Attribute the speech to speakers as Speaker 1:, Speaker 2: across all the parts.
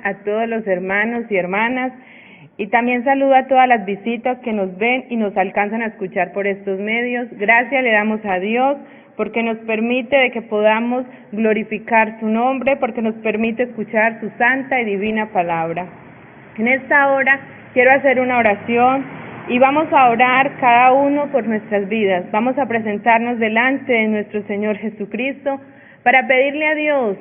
Speaker 1: a todos los hermanos y hermanas, y también saludo a todas las visitas que nos ven y nos alcanzan a escuchar por estos medios. Gracias le damos a Dios porque nos permite de que podamos glorificar su nombre, porque nos permite escuchar su santa y divina palabra. En esta hora quiero hacer una oración y vamos a orar cada uno por nuestras vidas. Vamos a presentarnos delante de nuestro Señor Jesucristo para pedirle a Dios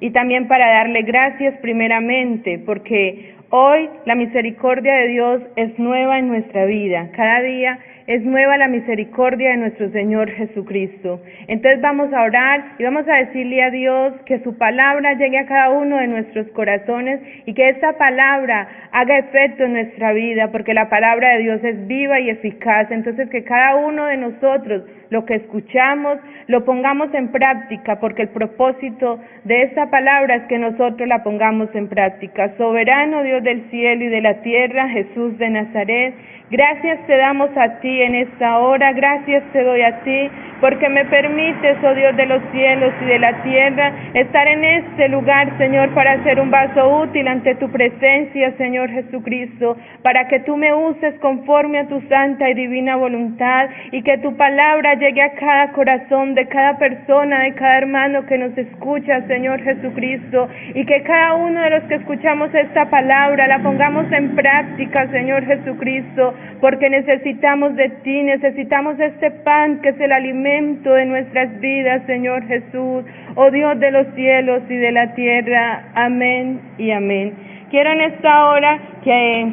Speaker 1: y también para darle gracias primeramente, porque hoy la misericordia de Dios es nueva en nuestra vida. Cada día es nueva la misericordia de nuestro Señor Jesucristo. Entonces vamos a orar y vamos a decirle a Dios que su palabra llegue a cada uno de nuestros corazones y que esta palabra haga efecto en nuestra vida, porque la palabra de Dios es viva y eficaz. Entonces que cada uno de nosotros lo que escuchamos lo pongamos en práctica, porque el propósito de esta palabra es que nosotros la pongamos en práctica. Soberano Dios del cielo y de la tierra, Jesús de Nazaret, gracias te damos a ti en esta hora, gracias te doy a ti, porque me permites, oh Dios de los cielos y de la tierra, estar en este lugar, Señor, para ser un vaso útil ante tu presencia, Señor Jesucristo, para que tú me uses conforme a tu santa y divina voluntad, y que tu palabra llegue a cada corazón de cada persona, de cada hermano que nos escucha, Señor Jesucristo, y que cada uno de los que escuchamos esta palabra la pongamos en práctica, Señor Jesucristo, porque necesitamos de ti, necesitamos este pan que es el alimento de nuestras vidas, Señor Jesús, oh Dios de los cielos y de la tierra. Amén y amén. Quiero en esta hora que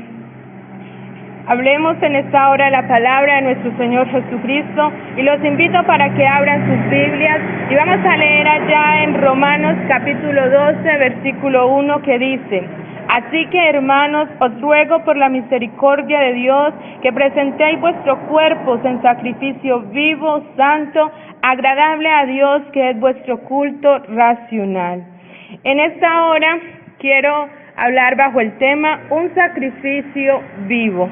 Speaker 1: hablemos en esta hora la palabra de nuestro Señor Jesucristo, y los invito para que abran sus Biblias y vamos a leer allá en Romanos capítulo 12, versículo 1, que dice: Así que, hermanos, os ruego por la misericordia de Dios que presentéis vuestros cuerpos en sacrificio vivo, santo, agradable a Dios, que es vuestro culto racional. En esta hora quiero hablar bajo el tema un sacrificio vivo.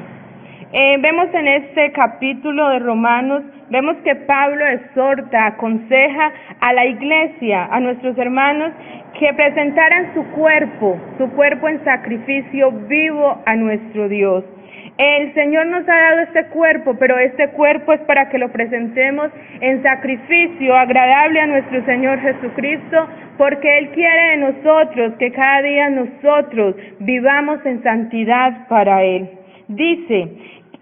Speaker 1: Vemos en este capítulo de Romanos, vemos que Pablo exhorta, aconseja a la iglesia, a nuestros hermanos, que presentaran su cuerpo en sacrificio vivo a nuestro Dios. El Señor nos ha dado este cuerpo, pero este cuerpo es para que lo presentemos en sacrificio agradable a nuestro Señor Jesucristo, porque Él quiere de nosotros que cada día nosotros vivamos en santidad para Él. Dice: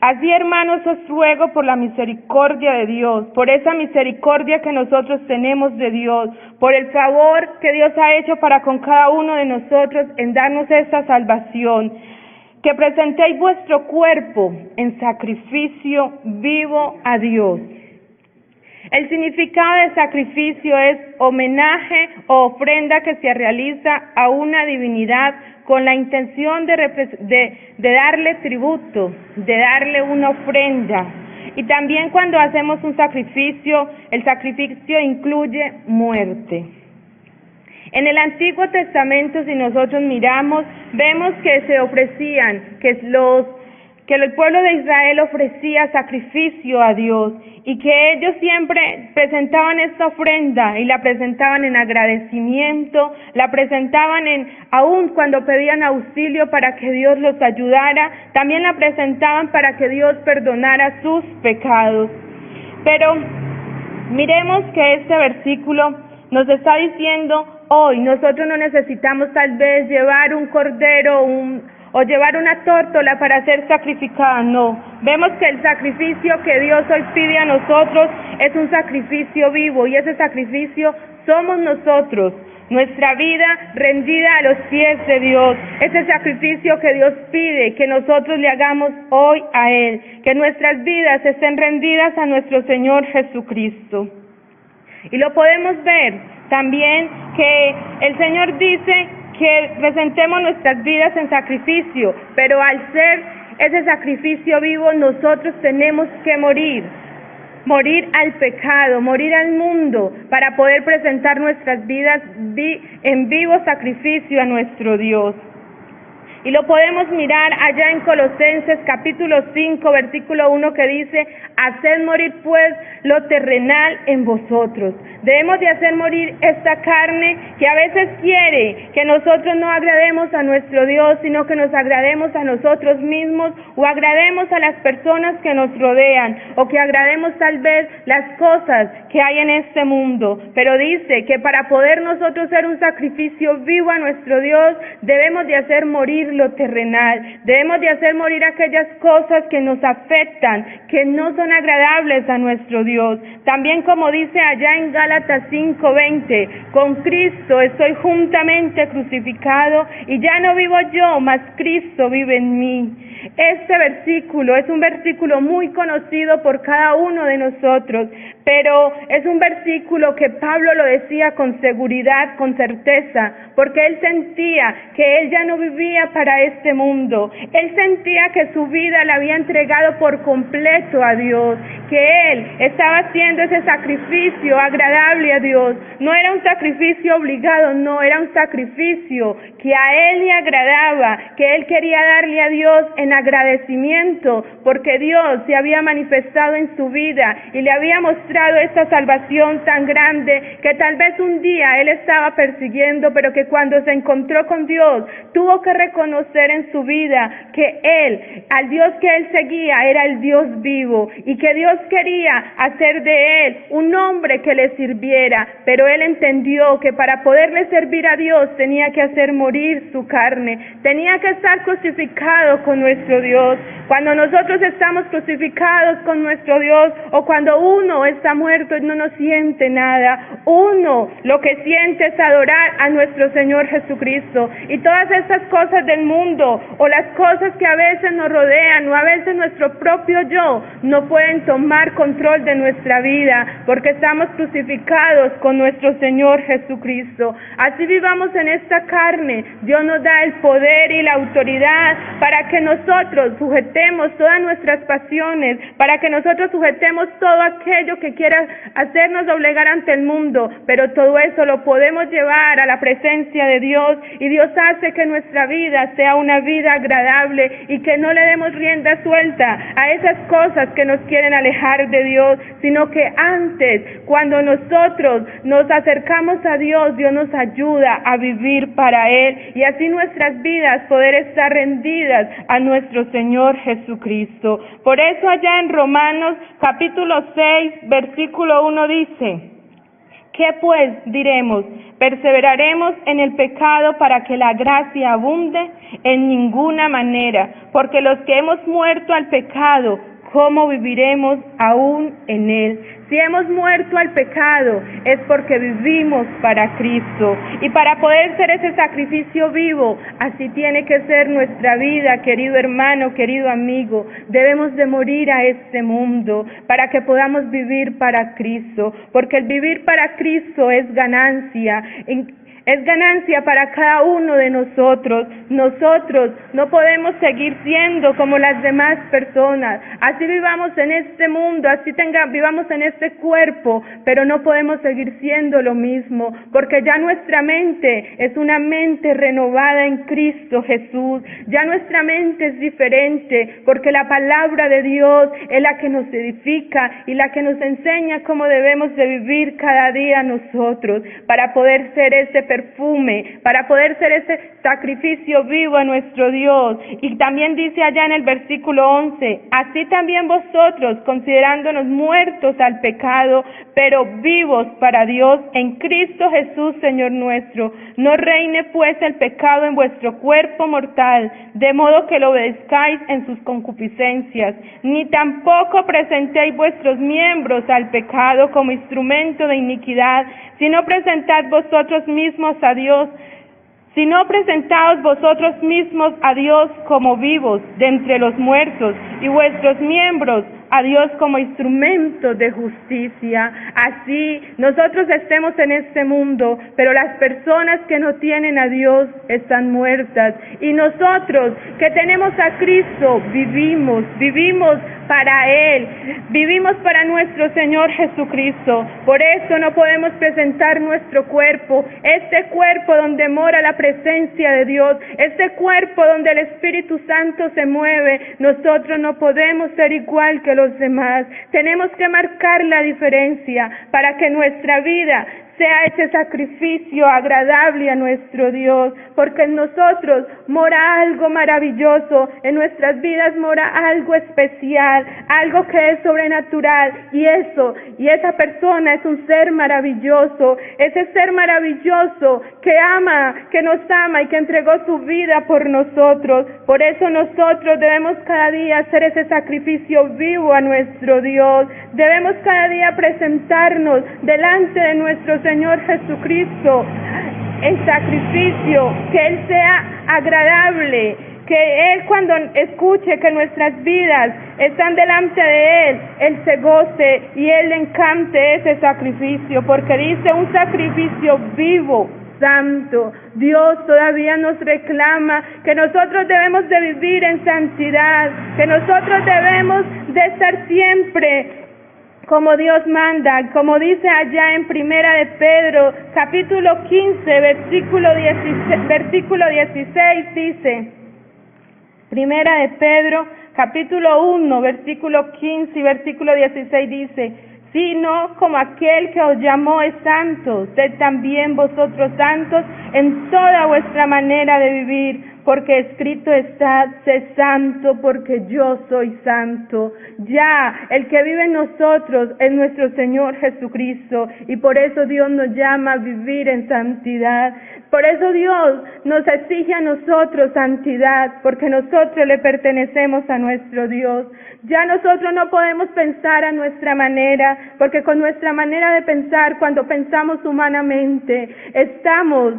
Speaker 1: Así, hermanos, os ruego por la misericordia de Dios, por esa misericordia que nosotros tenemos de Dios, por el favor que Dios ha hecho para con cada uno de nosotros en darnos esta salvación, que presentéis vuestro cuerpo en sacrificio vivo a Dios. El significado de sacrificio es homenaje o ofrenda que se realiza a una divinidad con la intención de darle tributo, de darle una ofrenda. Y también cuando hacemos un sacrificio, el sacrificio incluye muerte. En el Antiguo Testamento, si nosotros miramos, vemos que se ofrecían, que el pueblo de Israel ofrecía sacrificio a Dios, y que ellos siempre presentaban esta ofrenda y la presentaban en agradecimiento, la presentaban aún cuando pedían auxilio para que Dios los ayudara, también la presentaban para que Dios perdonara sus pecados. Pero miremos que este versículo nos está diciendo: hoy nosotros no necesitamos tal vez llevar un cordero o llevar una tórtola para ser sacrificada, no. Vemos que el sacrificio que Dios hoy pide a nosotros es un sacrificio vivo, y ese sacrificio somos nosotros, nuestra vida rendida a los pies de Dios. Ese sacrificio que Dios pide que nosotros le hagamos hoy a Él, que nuestras vidas estén rendidas a nuestro Señor Jesucristo. Y lo podemos ver también que el Señor dice que presentemos nuestras vidas en sacrificio, pero al ser ese sacrificio vivo, nosotros tenemos que morir al pecado, morir al mundo, para poder presentar nuestras vidas en vivo sacrificio a nuestro Dios. Y lo podemos mirar allá en Colosenses capítulo 5, versículo 1, que dice: haced morir pues lo terrenal en vosotros. Debemos de hacer morir esta carne que a veces quiere que nosotros no agrademos a nuestro Dios, sino que nos agrademos a nosotros mismos, o agrademos a las personas que nos rodean, o que agrademos tal vez las cosas que hay en este mundo. Pero dice que para poder nosotros ser un sacrificio vivo a nuestro Dios, debemos de hacer morir lo terrenal, debemos de hacer morir aquellas cosas que nos afectan, que no son agradables a nuestro Dios. También, como dice allá en Gálatas 5:20, con Cristo estoy juntamente crucificado, y ya no vivo yo, mas Cristo vive en mí. Este versículo es un versículo muy conocido por cada uno de nosotros, pero es un versículo que Pablo lo decía con seguridad, con certeza, porque él sentía que él ya no vivía para este mundo. Él sentía que su vida la había entregado por completo a Dios, que él estaba haciendo ese sacrificio agradable a Dios. No era un sacrificio obligado, no, era un sacrificio que a él le agradaba, que él quería darle a Dios en agradecimiento, porque Dios se había manifestado en su vida y le había mostrado esta salvación tan grande que tal vez un día él estaba persiguiendo, pero que cuando se encontró con Dios tuvo que reconocer en su vida que él, al Dios que él seguía, era el Dios vivo, y que Dios quería hacer de él un hombre que le sirviera. Pero él entendió que para poderle servir a Dios tenía que hacer morir su carne, tenía que estar crucificado con nuestro Dios. Cuando nosotros estamos crucificados con nuestro Dios, o cuando uno está muerto y no siente nada, uno lo que siente es adorar a nuestro Señor Jesucristo. Y todas estas cosas del mundo, o las cosas que a veces nos rodean, o a veces nuestro propio yo, no pueden tomar control de nuestra vida, porque estamos crucificados con nuestro Señor Jesucristo. Así vivamos en esta carne, Dios nos da el poder y la autoridad para que nosotros sujetemos todas nuestras pasiones, para que nosotros sujetemos todo aquello que quiera hacernos doblegar ante el mundo, pero todo eso lo podemos llevar a la presencia de Dios, y Dios hace que nuestra vida sea una vida agradable, y que no le demos rienda suelta a esas cosas que nos quieren alejar de Dios, sino que antes, cuando nosotros nos acercamos a Dios, Dios nos ayuda a vivir para Él, y así nuestras vidas poder estar rendidas a nuestro Señor Jesucristo. Por eso allá en Romanos capítulo 6, versículo 1 dice: ¿qué pues diremos? ¿Perseveraremos en el pecado para que la gracia abunde? En ninguna manera, porque los que hemos muerto al pecado, ¿cómo viviremos aún en él? Si hemos muerto al pecado, es porque vivimos para Cristo. Y para poder ser ese sacrificio vivo, así tiene que ser nuestra vida, querido hermano, querido amigo. Debemos de morir a este mundo para que podamos vivir para Cristo, porque el vivir para Cristo es ganancia. Es ganancia para cada uno de nosotros. Nosotros no podemos seguir siendo como las demás personas. Así vivamos en este mundo, vivamos en este cuerpo, pero no podemos seguir siendo lo mismo, porque ya nuestra mente es una mente renovada en Cristo Jesús. Ya nuestra mente es diferente, porque la palabra de Dios es la que nos edifica y la que nos enseña cómo debemos de vivir cada día nosotros, para poder ser ese perfume, para poder ser ese sacrificio vivo a nuestro Dios. Y también dice allá en el versículo 11: así también vosotros, considerándonos muertos al pecado, pero vivos para Dios en Cristo Jesús Señor nuestro, no reine pues el pecado en vuestro cuerpo mortal, de modo que lo obedezcáis en sus concupiscencias, ni tampoco presentéis vuestros miembros al pecado como instrumento de iniquidad, sino presentaos vosotros mismos a Dios, como vivos de entre los muertos, y vuestros miembros a Dios como instrumento de justicia. Así nosotros estemos en este mundo, pero las personas que no tienen a Dios están muertas. Y nosotros que tenemos a Cristo vivimos para Él, vivimos para nuestro Señor Jesucristo. Por eso no podemos presentar nuestro cuerpo, este cuerpo donde mora la presencia de Dios, este cuerpo donde el Espíritu Santo se mueve. Nosotros no podemos ser igual que los demás. Tenemos que marcar la diferencia para que nuestra vida sea ese sacrificio agradable a nuestro Dios, porque en nosotros mora algo maravilloso, en nuestras vidas mora algo especial, algo que es sobrenatural, y esa persona es un ser maravilloso, ese ser maravilloso que nos ama y que entregó su vida por nosotros. Por eso nosotros debemos cada día hacer ese sacrificio vivo a nuestro Dios, debemos cada día presentarnos delante de nuestro Señor Jesucristo en sacrificio, que Él sea agradable, que Él cuando escuche que nuestras vidas están delante de Él se goce y Él le encante ese sacrificio, porque dice un sacrificio vivo, santo. Dios todavía nos reclama que nosotros debemos de vivir en santidad, que nosotros debemos de estar siempre como Dios manda, como dice allá en Primera de Pedro, capítulo 15, versículo 16, dice, Primera de Pedro, capítulo 1, versículo 15 y versículo 16 dice, sino como aquel que os llamó es santo, sed también vosotros santos en toda vuestra manera de vivir, porque escrito está, sé santo, porque yo soy santo. Ya, el que vive en nosotros es nuestro Señor Jesucristo, y por eso Dios nos llama a vivir en santidad. Por eso Dios nos exige a nosotros santidad, porque nosotros le pertenecemos a nuestro Dios. Ya nosotros no podemos pensar a nuestra manera, porque con nuestra manera de pensar, cuando pensamos humanamente, estamos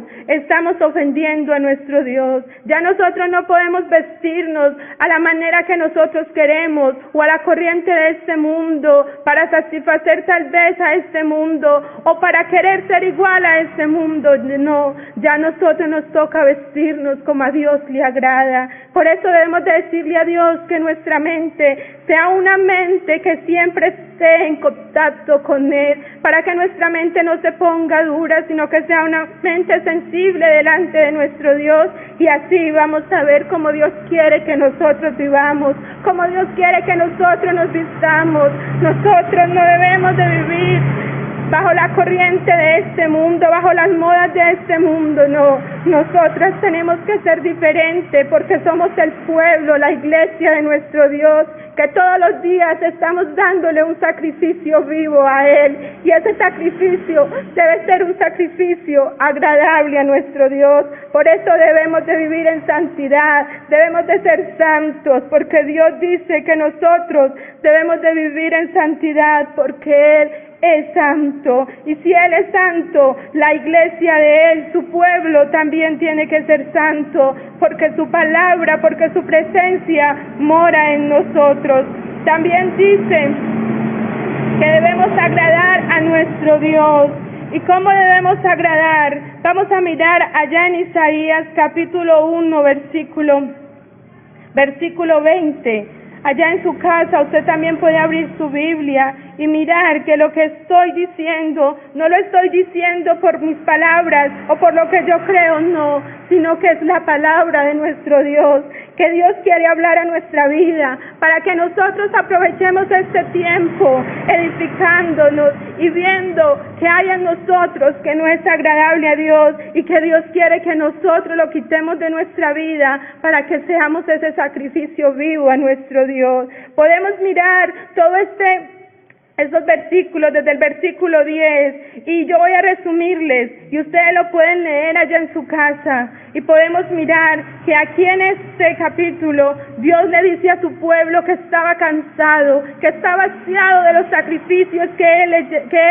Speaker 1: ofendiendo a nuestro Dios. Ya nosotros no podemos vestirnos a la manera que nosotros queremos o a la corriente de este mundo para satisfacer tal vez a este mundo o para querer ser igual a este mundo. No, ya a nosotros nos toca vestirnos como a Dios le agrada. Por eso debemos de decirle a Dios que nuestra mente sea una mente que siempre esté en contacto con Él, para que nuestra mente no se ponga dura, sino que sea una mente sensible delante de nuestro Dios, y así vamos a ver cómo Dios quiere que nosotros vivamos, cómo Dios quiere que nosotros nos vistamos. Nosotros no debemos de vivir bajo la corriente de este mundo, bajo las modas de este mundo, no. Nosotras tenemos que ser diferentes, porque somos el pueblo, la iglesia de nuestro Dios, que todos los días estamos dándole un sacrificio vivo a Él, y ese sacrificio debe ser un sacrificio agradable a nuestro Dios. Por eso debemos de vivir en santidad, debemos de ser santos, porque Dios dice que nosotros debemos de vivir en santidad, porque Él es santo, y si Él es santo, la iglesia de Él, su pueblo, también tiene que ser santo, porque su palabra, porque su presencia mora en nosotros. También dice que debemos agradar a nuestro Dios. ¿Y cómo debemos agradar? Vamos a mirar allá en Isaías capítulo 1, versículo 20. Allá en su casa usted también puede abrir su Biblia y mirar que lo que estoy diciendo, no lo estoy diciendo por mis palabras o por lo que yo creo, no, sino que es la palabra de nuestro Dios, que Dios quiere hablar a nuestra vida, para que nosotros aprovechemos este tiempo edificándonos y viendo que hay en nosotros que no es agradable a Dios, y que Dios quiere que nosotros lo quitemos de nuestra vida para que seamos ese sacrificio vivo a nuestro Dios. Podemos mirar todo esos versículos desde el versículo 10, y yo voy a resumirles y ustedes lo pueden leer allá en su casa. Y podemos mirar que aquí en este capítulo Dios le dice a su pueblo que estaba cansado, que estaba hastiado de los sacrificios que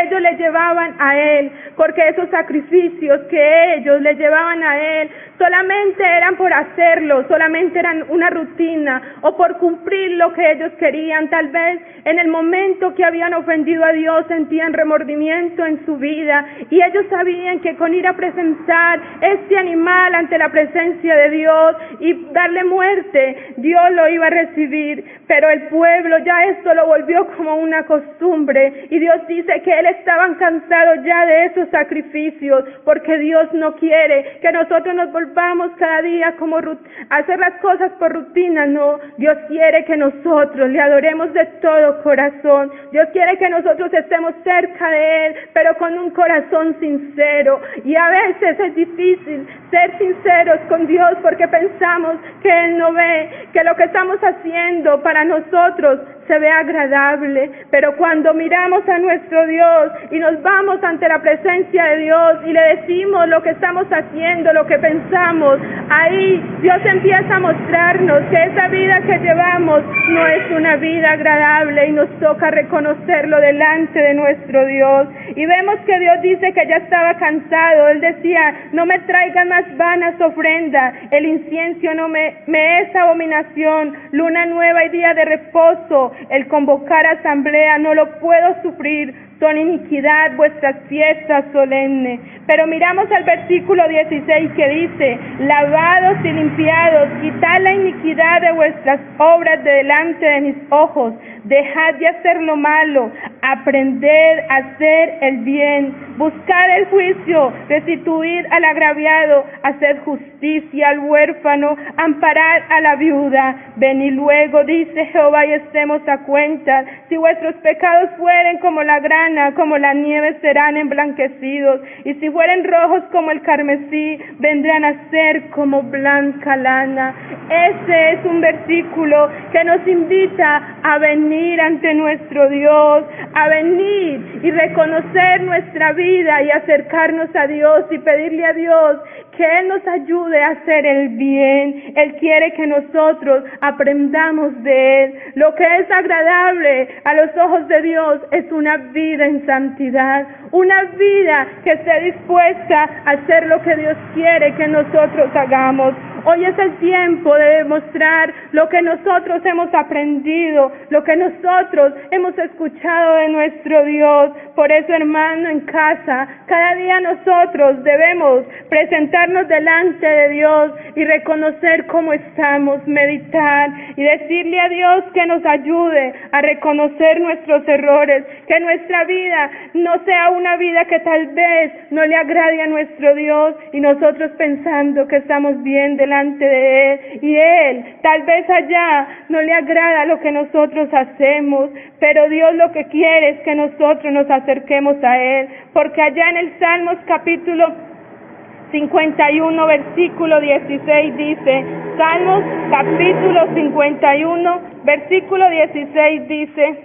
Speaker 1: ellos le llevaban a Él, porque esos sacrificios que ellos le llevaban a Él solamente eran por hacerlo, solamente eran una rutina o por cumplir lo que ellos querían. Tal vez en el momento que habían ofendido a Dios sentían remordimiento en su vida y ellos sabían que con ir a presentar este animal ante la presencia de Dios y darle muerte, Dios lo iba a recibir, pero el pueblo ya esto lo volvió como una costumbre y Dios dice que Él estaban cansados ya de esos sacrificios, porque Dios no quiere que nosotros nos volvamos cada día como a hacer las cosas por rutina. No, Dios quiere que nosotros le adoremos de todo corazón. Dios quiere que nosotros estemos cerca de Él, pero con un corazón sincero. Y a veces es difícil ser sinceros con Dios porque pensamos que Él no ve, que lo que estamos haciendo para nosotros se ve agradable, pero cuando miramos a nuestro Dios y nos vamos ante la presencia de Dios y le decimos lo que estamos haciendo, lo que pensamos, ahí Dios empieza a mostrarnos que esa vida que llevamos no es una vida agradable y nos toca reconocerlo delante de nuestro Dios. Y vemos que Dios dice que ya estaba cansado. Él decía: no me traigan más vanas ofrendas, el incienso no me es abominación, luna nueva y día de reposo, el convocar asamblea no lo puedo sufrir, son iniquidad vuestras fiestas solemnes. Pero miramos al versículo 16 que dice: lavados y limpiados, quitad la iniquidad de vuestras obras de delante de mis ojos, dejad de hacer lo malo, aprended a hacer el bien, buscad el juicio, restituid al agraviado, hacer justicia al huérfano, amparad a la viuda. Venid luego, dice Jehová, y estemos a cuenta. Si vuestros pecados fueren como la grana, como la nieve serán emblanquecidos, y si fueren rojos como el carmesí, vendrán a ser como blanca lana. Ese es un versículo que nos invita a venir ante nuestro Dios, a venir y reconocer nuestra vida y acercarnos a Dios y pedirle a Dios que Él nos ayude a hacer el bien. Él quiere que nosotros aprendamos de Él. Lo que es agradable a los ojos de Dios es una vida en santidad, una vida que esté dispuesta a hacer lo que Dios quiere que nosotros hagamos. Hoy es el tiempo de demostrar lo que nosotros hemos aprendido, lo que nosotros hemos escuchado de nuestro Dios. Por eso, hermano, en casa, cada día nosotros debemos presentarnos delante de Dios y reconocer cómo estamos, meditar y decirle a Dios que nos ayude a reconocer nuestros errores, que nuestra vida no sea una vida que tal vez no le agrade a nuestro Dios y nosotros pensando que estamos bien delante de Él, y Él tal vez allá no le agrada lo que nosotros hacemos, pero Dios lo que quiere es que nosotros nos acerquemos a Él, porque allá en el Salmos capítulo 51 versículo 16 dice, Salmos capítulo 51 versículo 16 dice: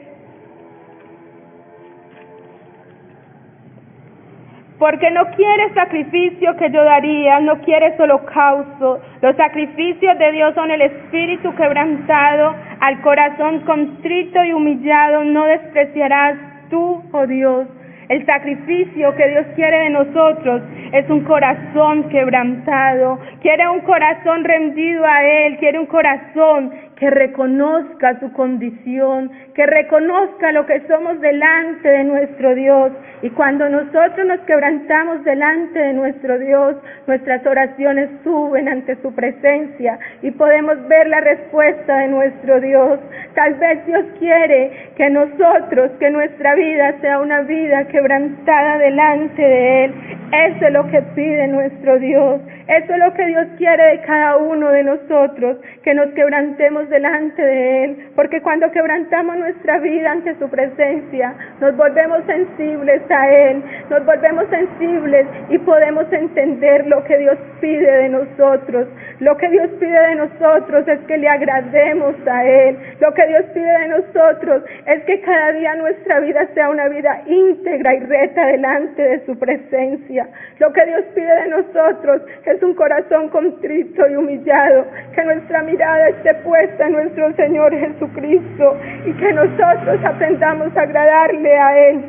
Speaker 1: porque no quieres sacrificio que yo daría, no quieres holocausto. Los sacrificios de Dios son el espíritu quebrantado, al corazón contrito y humillado no despreciarás tú, oh Dios. El sacrificio que Dios quiere de nosotros es un corazón quebrantado, quiere un corazón rendido a Él, quiere un corazón que reconozca su condición, que reconozca lo que somos delante de nuestro Dios. Y cuando nosotros nos quebrantamos delante de nuestro Dios, nuestras oraciones suben ante su presencia y podemos ver la respuesta de nuestro Dios. Tal vez Dios quiere que nosotros, que nuestra vida sea una vida quebrantada delante de Él. Eso es lo que pide nuestro Dios. Eso es lo que Dios quiere de cada uno de nosotros, que nos quebrantemos delante de Él, porque cuando quebrantamos nuestra vida ante su presencia, nos volvemos sensibles a Él, nos volvemos sensibles y podemos entender lo que Dios pide de nosotros. Lo que Dios pide de nosotros es que le agrademos a Él. Lo que Dios pide de nosotros es que cada día nuestra vida sea una vida íntegra y recta delante de su presencia. Lo que Dios pide de nosotros es
Speaker 2: es un corazón contrito y humillado, que nuestra mirada esté puesta en nuestro Señor Jesucristo y que nosotros aprendamos a agradarle a Él.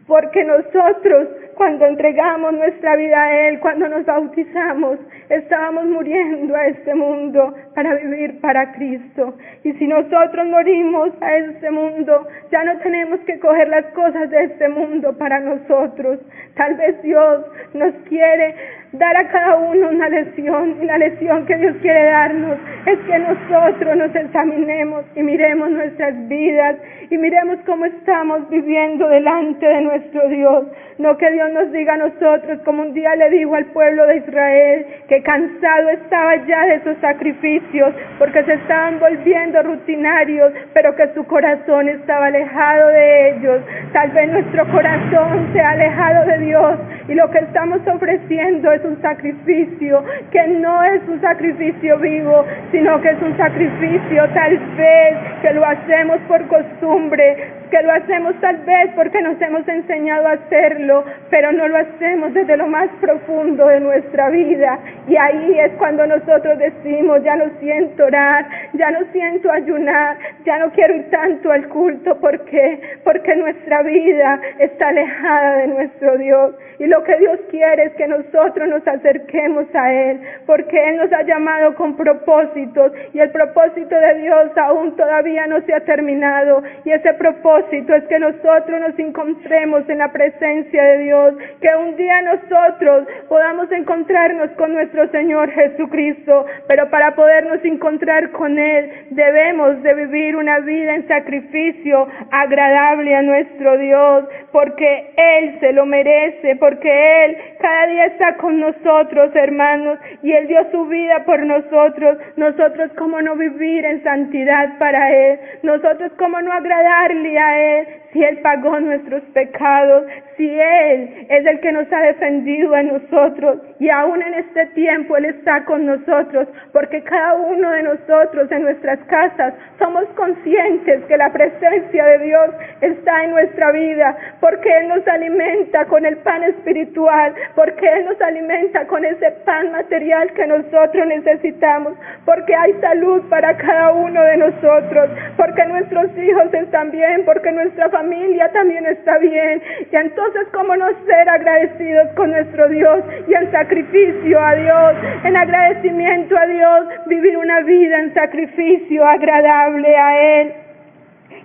Speaker 2: Porque nosotros, cuando entregamos nuestra vida a Él, cuando nos bautizamos, estábamos muriendo a este mundo para vivir para Cristo. Y si nosotros morimos a este mundo, ya no tenemos que coger las cosas de este mundo para nosotros. Tal vez Dios nos quiere dar a cada uno una lección, y la lección que Dios quiere darnos es que nosotros nos examinemos y miremos nuestras vidas y miremos cómo estamos viviendo delante de nuestro Dios. No que Dios nos diga a nosotros, como un día le dijo al pueblo de Israel, que cansado estaba ya de esos sacrificios porque se estaban volviendo rutinarios, pero que su corazón estaba alejado de ellos. Tal vez nuestro corazón se ha alejado de Dios y lo que estamos ofreciendo es un sacrificio que no es un sacrificio vivo, sino que es un sacrificio tal vez que lo hacemos por costumbre, que lo hacemos tal vez porque nos hemos enseñado a hacerlo, pero no lo hacemos desde lo más profundo de nuestra vida. Y ahí es cuando nosotros decimos, ya no siento orar, ya no siento ayunar, ya no quiero ir tanto al culto. ¿Por qué? Porque nuestra vida está alejada de nuestro Dios. Y lo que Dios quiere es que nosotros nos acerquemos a Él, porque Él nos ha llamado con propósitos, y el propósito de Dios aún todavía no se ha terminado, y ese propósito es que nosotros nos encontremos en la presencia de Dios, que un día nosotros podamos encontrarnos con nuestro Señor Jesucristo, pero para podernos encontrar con Él debemos de vivir una vida en sacrificio agradable a nuestro Dios, porque Él se lo merece, porque Él cada día está con nosotros, hermanos, y Él dio su vida por nosotros. Nosotros, ¿cómo no vivir en santidad para Él? Nosotros, ¿cómo no agradarle a Él si Él pagó nuestros pecados? Si Él es el que nos ha defendido a nosotros, y aún en este tiempo Él está con nosotros, porque cada uno de nosotros en nuestras casas somos conscientes que la presencia de Dios está en nuestra vida, porque Él nos alimenta con el pan espiritual, porque Él nos alimenta con ese pan material que nosotros necesitamos, porque hay salud para cada uno de nosotros, porque nuestros hijos están bien, porque nuestra familia también está bien. Y entonces, ¿cómo no ser agradecidos con nuestro Dios y en sacrificio a Dios, en agradecimiento a Dios, vivir una vida en sacrificio agradable a Él,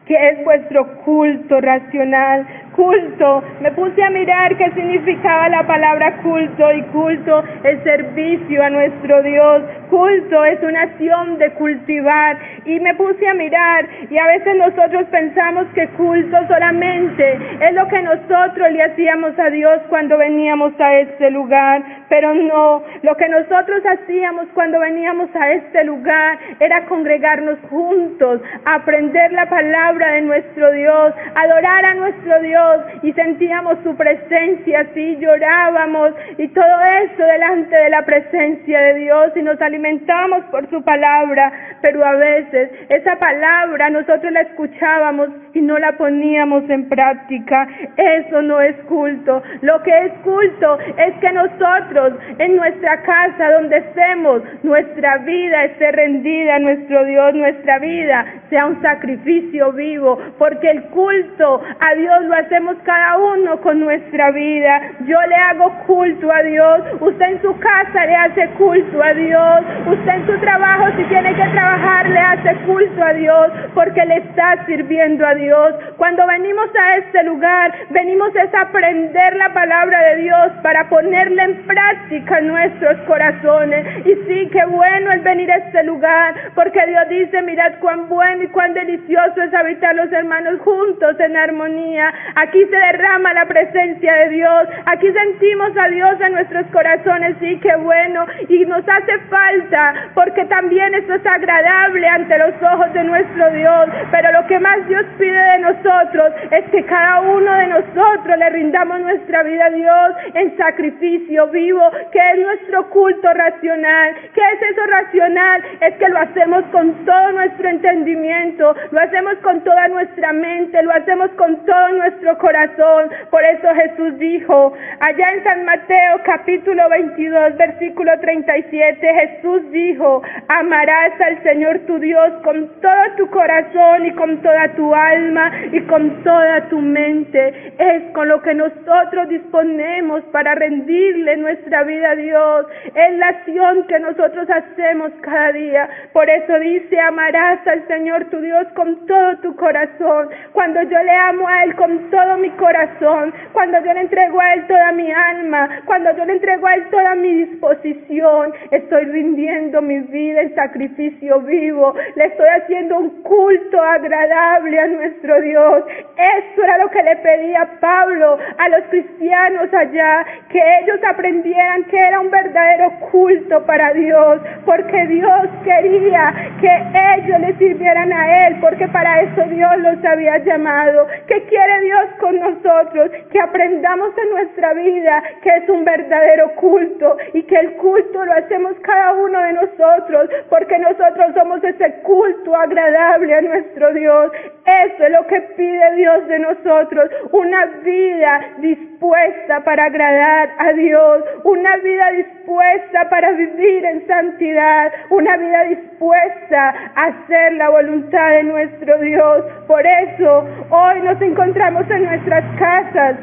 Speaker 2: que es vuestro culto racional? Culto, me puse a mirar qué significaba la palabra culto, y culto es servicio a nuestro Dios. Culto es una acción de cultivar, y me puse a mirar, y a veces nosotros pensamos que culto solamente es lo que nosotros le hacíamos a Dios cuando veníamos a este lugar, pero no, lo que nosotros hacíamos cuando veníamos a este lugar era congregarnos juntos, aprender la palabra de nuestro Dios, adorar a nuestro Dios, y sentíamos su presencia, así llorábamos y todo eso delante de la presencia de Dios, y nos alimentamos por su palabra. Pero a veces esa palabra nosotros la escuchábamos y no la poníamos en práctica. Eso no es culto. Lo que es culto es que nosotros en nuestra casa, donde estemos, nuestra vida esté rendida a nuestro Dios, nuestra vida sea un sacrificio vivo, porque el culto a Dios lo hacemos cada uno con nuestra vida. Yo le hago culto a Dios, usted en su casa le hace culto a Dios, usted en su trabajo, si tiene que trabajar, le hace culto a Dios, porque le está sirviendo a Dios. Cuando venimos a este lugar, venimos a aprender la palabra de Dios para ponerla en práctica en nuestros corazones. Y sí, qué bueno es venir a este lugar, porque Dios dice, mirad cuán bueno y cuán delicioso es habitar los hermanos juntos en armonía. Aquí se derrama la presencia de Dios, aquí sentimos a Dios en nuestros corazones. Sí, qué bueno, y nos hace falta, porque también esto es agradable ante los ojos de nuestro Dios. Pero lo que más Dios pide de nosotros es que cada uno de nosotros le rindamos nuestra vida a Dios en sacrificio vivo vivo, que es nuestro culto racional. ¿Qué es eso racional? Es que lo hacemos con todo nuestro entendimiento, lo hacemos con toda nuestra mente, lo hacemos con todo nuestro corazón. Por eso Jesús dijo, allá en San Mateo capítulo 22, versículo 37, Jesús dijo, amarás al Señor tu Dios con todo tu corazón y con toda tu alma y con toda tu mente. Es con lo que nosotros disponemos para rendirle nuestra vida a Dios. Es la acción que nosotros hacemos cada día. Por eso dice, amarás al Señor tu Dios con todo tu corazón. Cuando yo le amo a Él con todo mi corazón, cuando yo le entrego a Él toda mi alma, cuando yo le entrego a Él toda mi disposición, estoy rindiendo mi vida en sacrificio vivo. Le estoy haciendo un culto agradable a nuestro Dios. Eso era lo que le pedía Pablo a los cristianos allá, que ellos aprendieran que era un verdadero culto para Dios, porque Dios quería que ellos le sirvieran a Él, porque para eso Dios los había llamado. ¿Qué quiere Dios con nosotros? Que aprendamos en nuestra vida que es un verdadero culto, y que el culto lo hacemos cada uno de nosotros, porque nosotros somos ese culto agradable a nuestro Dios. Eso es lo que pide Dios de nosotros, una vida dispuesta para agradar a Dios, una vida dispuesta para vivir en santidad, una vida dispuesta a hacer la voluntad de nuestro Dios. Por eso hoy nos encontramos en nuestras casas,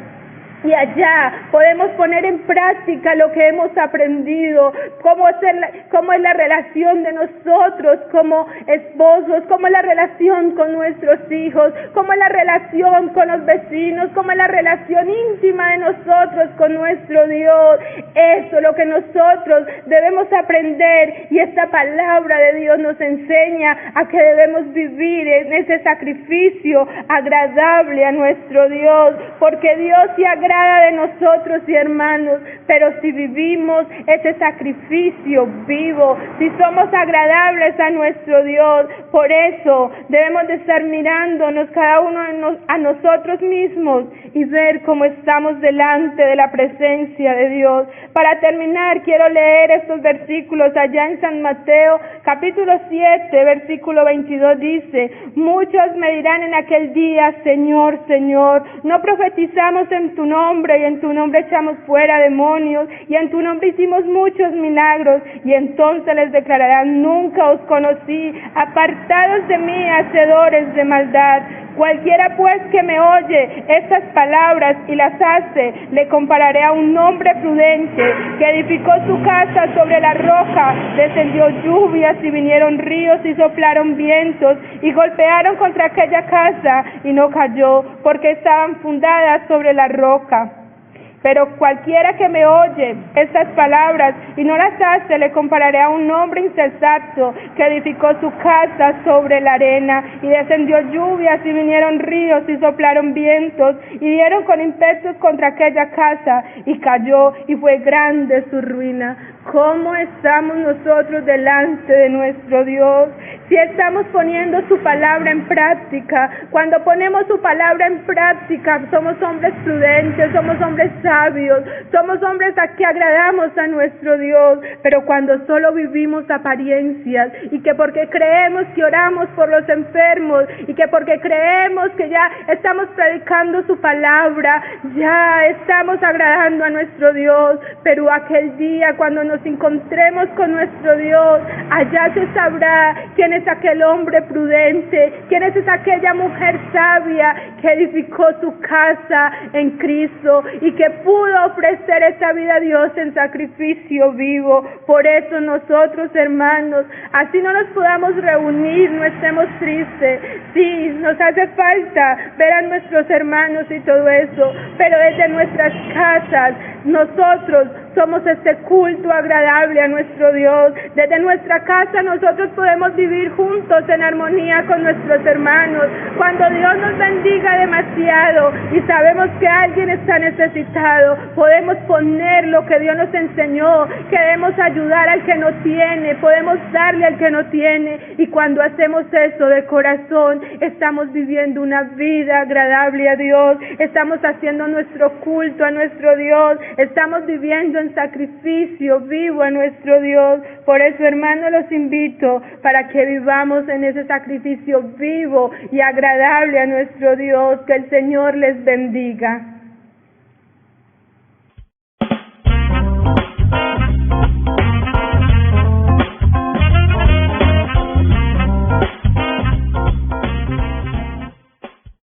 Speaker 2: y allá podemos poner en práctica lo que hemos aprendido, cómo es la relación de nosotros como esposos, cómo es la relación con nuestros hijos, cómo es la relación con los vecinos, cómo es la relación íntima de nosotros con nuestro Dios. Eso es lo que nosotros debemos aprender, y esta palabra de Dios nos enseña a que debemos vivir en ese sacrificio agradable a nuestro Dios, porque Dios se agrada de nosotros y hermanos, pero si vivimos ese sacrificio vivo, si somos agradables a nuestro Dios, por eso debemos de estar mirándonos cada uno a nosotros mismos y ver cómo estamos delante de la presencia de Dios. Para terminar, quiero leer estos versículos allá en San Mateo capítulo 7, versículo 22, dice, muchos me dirán en aquel día, Señor, Señor, no profetizamos en tu nombre, y en tu nombre echamos fuera demonios, y en tu nombre hicimos muchos milagros. Y entonces les declararán, nunca os conocí, apartados de mí, hacedores de maldad. Cualquiera pues que me oye estas palabras y las hace, le compararé a un hombre prudente que edificó su casa sobre la roca. Descendió lluvias y vinieron ríos y soplaron vientos y golpearon contra aquella casa y no cayó, porque estaban fundadas sobre la roca. Pero cualquiera que me oye estas palabras y no las hace, le compararé a un hombre insensato que edificó su casa sobre la arena, y descendió lluvias y vinieron ríos y soplaron vientos y dieron con impetus contra aquella casa, y cayó, y fue grande su ruina. ¿Cómo estamos nosotros delante de nuestro Dios? Si estamos poniendo su palabra en práctica. Cuando ponemos su palabra en práctica, somos hombres prudentes, somos hombres sabios, somos hombres a que agradamos a nuestro Dios. Pero cuando solo vivimos apariencias, y que porque creemos que oramos por los enfermos, y que porque creemos que ya estamos predicando su palabra, ya estamos agradando a nuestro Dios, pero aquel día cuando nos encontremos con nuestro Dios, allá se sabrá quién es aquel hombre prudente, quién es aquella mujer sabia que edificó su casa en Cristo y que pudo ofrecer esa vida a Dios en sacrificio vivo. Por eso nosotros, hermanos, así no nos podamos reunir, no estemos tristes. Sí, nos hace falta ver a nuestros hermanos y todo eso, pero desde nuestras casas nosotros somos este culto agradable a nuestro Dios. Desde nuestra casa nosotros podemos vivir juntos en armonía con nuestros hermanos. Cuando Dios nos bendiga demasiado y sabemos que alguien está necesitado, podemos poner lo que Dios nos enseñó, que debemos ayudar al que no tiene, podemos darle al que no tiene. Y cuando hacemos eso de corazón, estamos viviendo una vida agradable a Dios, estamos haciendo nuestro culto a nuestro Dios, estamos viviendo un sacrificio vivo a nuestro Dios. Por eso, hermanos, los invito para que vivamos en ese sacrificio vivo y agradable a nuestro Dios. Que el Señor les bendiga.